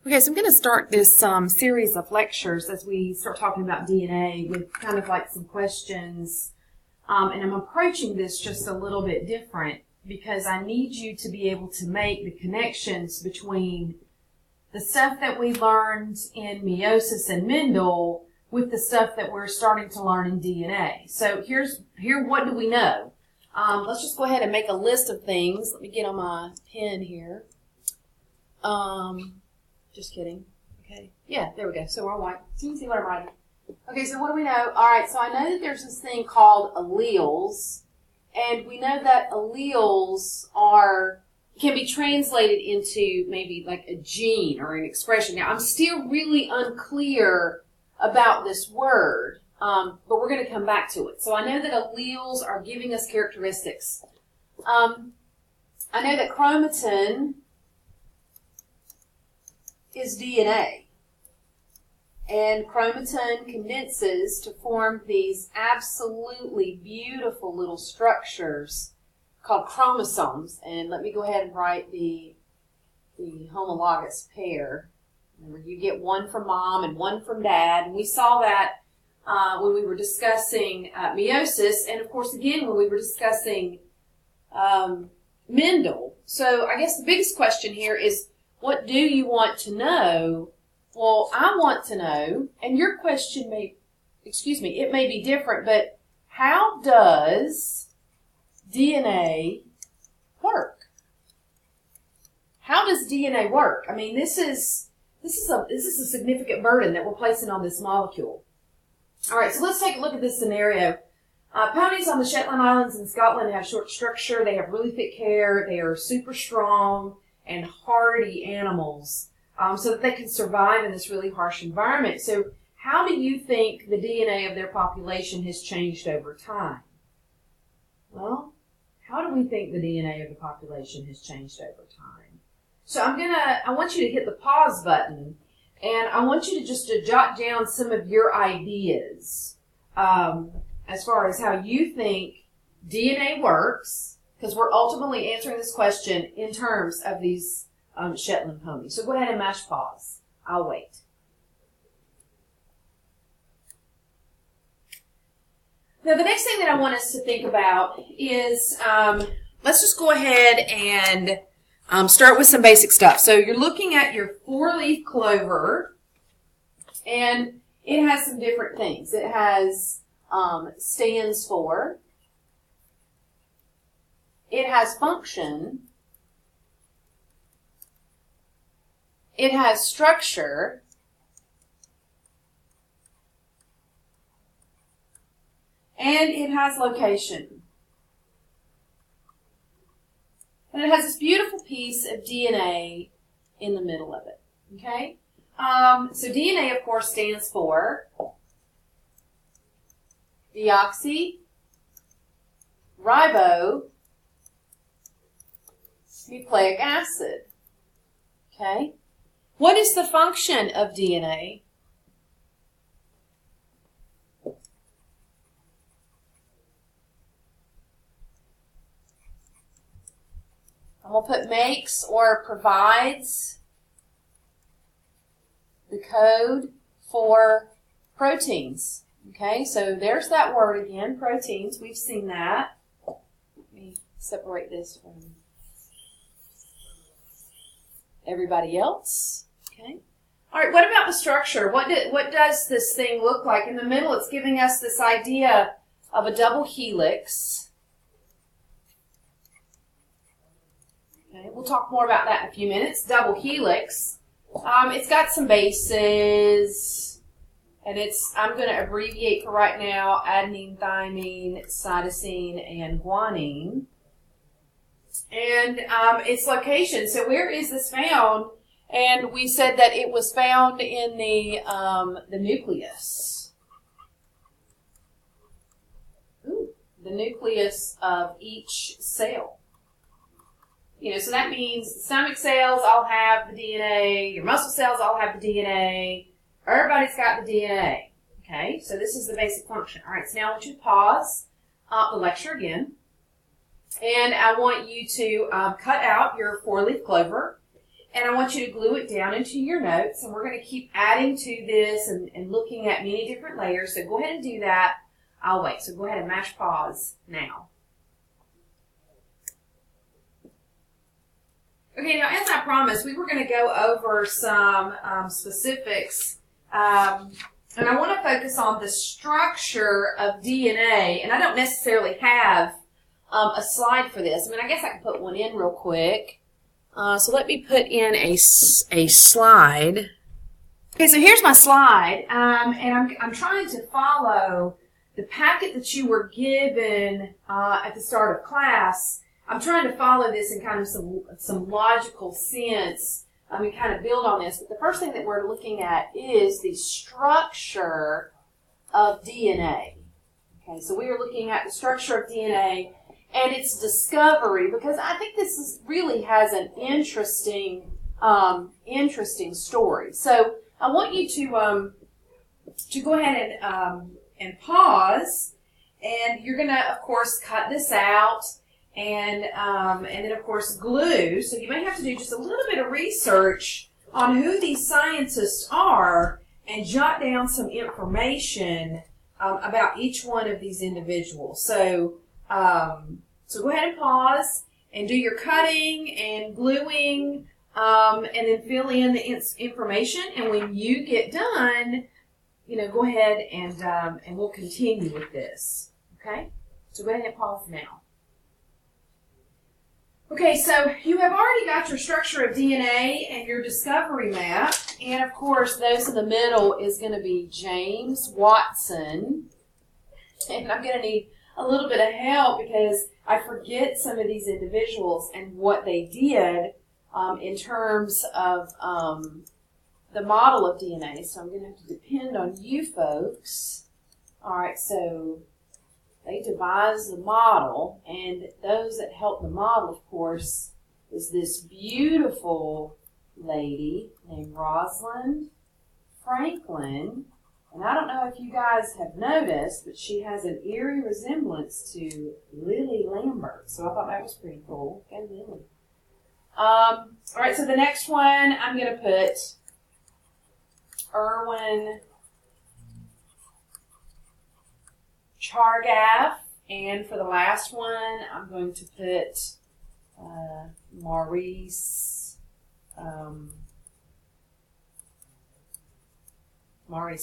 Okay, so I'm going to start this series of lectures as we start talking about DNA with kind of like some questions. And I'm approaching this just a little bit different because I need you to be able to make the connections between the stuff that we learned in meiosis and Mendel with the stuff that we're starting to learn in DNA. So what do we know? Let's just go ahead and make a list of things. Let me get on my pen here. Just kidding. Okay. Yeah, there we go. So we're all right. So you can see what I'm writing. Okay, so what do we know? All right, so I know that there's this thing called alleles, and we know that alleles can be translated into maybe like a gene or an expression. Now, I'm still really unclear about this word, but we're going to come back to it. So I know that alleles are giving us characteristics. I know that chromatin is DNA. And chromatin condenses to form these absolutely beautiful little structures called chromosomes. And let me go ahead and write the homologous pair. Remember, you get one from mom and one from dad. And we saw that when we were discussing meiosis, and of course again when we were discussing Mendel. So I guess the biggest question here is, what do you want to know? Well, I want to know, and your question it may be different, but how does DNA work? How does DNA work? I mean, this is a significant burden that we're placing on this molecule. All right, so let's take a look at this scenario. Ponies on the Shetland Islands in Scotland have short structure. They have really thick hair. They are super strong and hardy animals, so that they can survive in this really harsh environment. So how do you think the DNA of their population has changed over time? Well, how do we think the DNA of the population has changed over time? So I want you to hit the pause button, and I want you to jot down some of your ideas as far as how you think DNA works, because we're ultimately answering this question in terms of these Shetland ponies. So go ahead and mash pause. I'll wait. Now, the next thing that I want us to think about is, let's just go ahead and start with some basic stuff. So you're looking at your four-leaf clover, and it has some different things. It has stands for. It has function. It has structure. And it has location. And it has this beautiful piece of DNA in the middle of it. Okay? So DNA, of course, stands for deoxyribonucleic acid. Okay? What is the function of DNA? I'm going to put makes or provides the code for proteins. Okay, so there's that word again, proteins. We've seen that. Let me separate this from everybody else. Okay. All right, what about the structure? What does this thing look like? In the middle, it's giving us this idea of a double helix. Okay, we'll talk more about that in a few minutes. Double helix. It's got some bases, and I'm going to abbreviate for right now: adenine, thymine, cytosine, and guanine. And its location. So where is this found? And we said that it was found in the nucleus. Ooh, the nucleus of each cell. So that means stomach cells all have the DNA. Your muscle cells all have the DNA. Everybody's got the DNA. Okay, so this is the basic function. All right, so now I want you to pause the lecture again. And I want you to cut out your four-leaf clover. and I want you to glue it down into your notes, and we're going to keep adding to this and looking at many different layers. So go ahead and do that. I'll wait. So go ahead and mash pause now. Okay, now as I promised, we were going to go over some specifics, and I want to focus on the structure of DNA, and I don't necessarily have a slide for this. I mean, I guess I can put one in real quick. So let me put in a slide. Okay, so here's my slide, and I'm trying to follow the packet that you were given at the start of class. I'm trying to follow this in kind of some logical sense and kind of build on this. But the first thing that we're looking at is the structure of DNA. Okay, so we are looking at the structure of DNA and its discovery, because I think this really has an interesting story. So I want you to go ahead and pause, and you're going to, of course, cut this out. And then, of course, glue. So you may have to do just a little bit of research on who these scientists are and jot down some information about each one of these individuals. So go ahead and pause and do your cutting and gluing, and then fill in the information. And when you get done, go ahead and we'll continue with this. Okay? So go ahead and pause now. Okay, so you have already got your structure of DNA and your discovery map, and of course those in the middle is going to be James Watson, and I'm going to need a little bit of help because I forget some of these individuals and what they did in terms of the model of DNA, so I'm going to have to depend on you folks. All right, so they devised the model, and those that helped the model, of course, is this beautiful lady named Rosalind Franklin. And I don't know if you guys have noticed, but she has an eerie resemblance to Lily Lambert. So I thought that was pretty cool. Okay, Lily. All right, so the next one, I'm going to put Irwin Chargaff, and for the last one, I'm going to put Maurice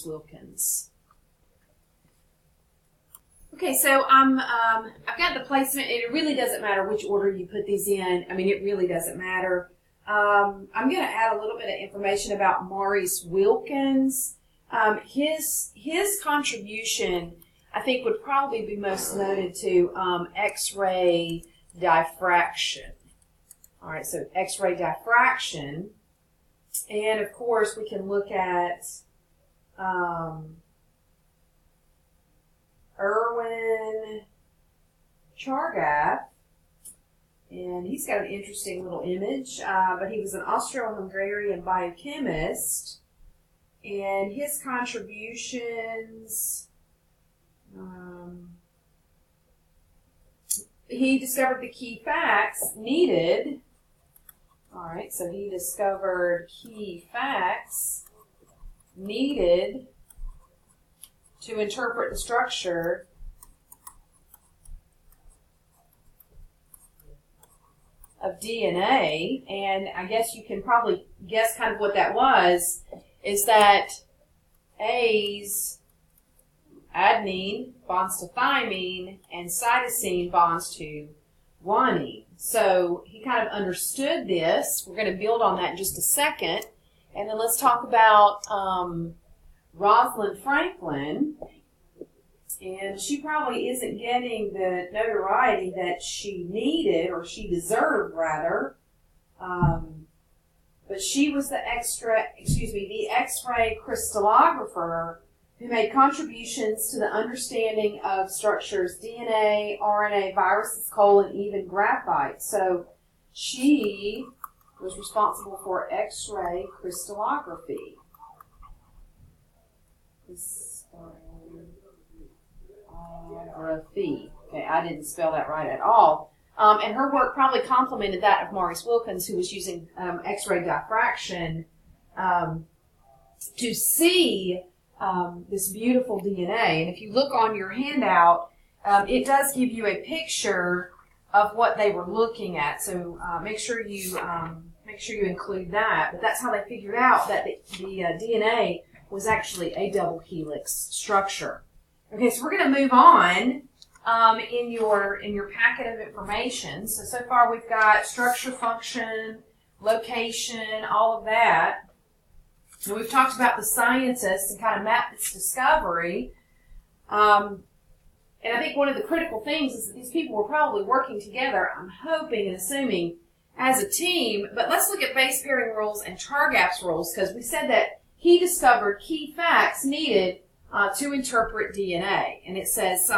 Wilkins. Okay, so I've got the placement. It really doesn't matter which order you put these in. I mean, it really doesn't matter. I'm going to add a little bit of information about Maurice Wilkins. His contribution, I think, would probably be most noted to X-ray diffraction. All right, so X-ray diffraction. And, of course, we can look at Irwin Chargaff. And he's got an interesting little image, but he was an Austro-Hungarian biochemist. And his contributions... he discovered the key facts needed. All right, so he discovered key facts needed to interpret the structure of DNA. And I guess you can probably guess kind of what that was, is that A's adenine bonds to thymine, and cytosine bonds to guanine. So he kind of understood this. We're going to build on that in just a second. And then let's talk about Rosalind Franklin. And she probably isn't getting the notoriety that she needed, or she deserved, rather. But she was the X-ray crystallographer who made contributions to the understanding of structures DNA, RNA, viruses, coal, and even graphite. So she was responsible for X-ray crystallography. Okay, I didn't spell that right at all. And her work probably complemented that of Maurice Wilkins, who was using X-ray diffraction to see this beautiful DNA. And if you look on your handout, it does give you a picture of what they were looking at. So make sure you include that. But that's how they figured out that the DNA was actually a double helix structure. Okay, so we're going to move on in your packet of information. So far we've got structure, function, location, all of that. And we've talked about the scientist and kind of mapped its discovery. And I think one of the critical things is that these people were probably working together, I'm hoping and assuming, as a team. But let's look at base pairing rules and Chargaff's rules, because we said that he discovered key facts needed to interpret DNA. And it says,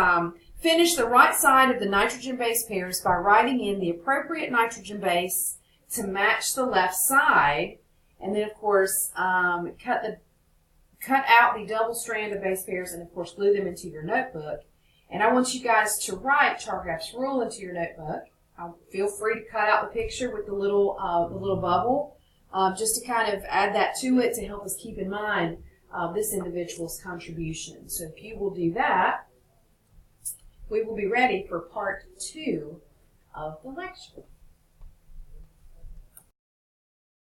finish the right side of the nitrogen base pairs by writing in the appropriate nitrogen base to match the left side. And then, of course, cut out the double strand of base pairs and, of course, glue them into your notebook. And I want you guys to write Chargaff's rule into your notebook. Feel free to cut out the picture with the little bubble, just to kind of add that to it to help us keep in mind this individual's contribution. So if you will do that, we will be ready for part 2 of the lecture.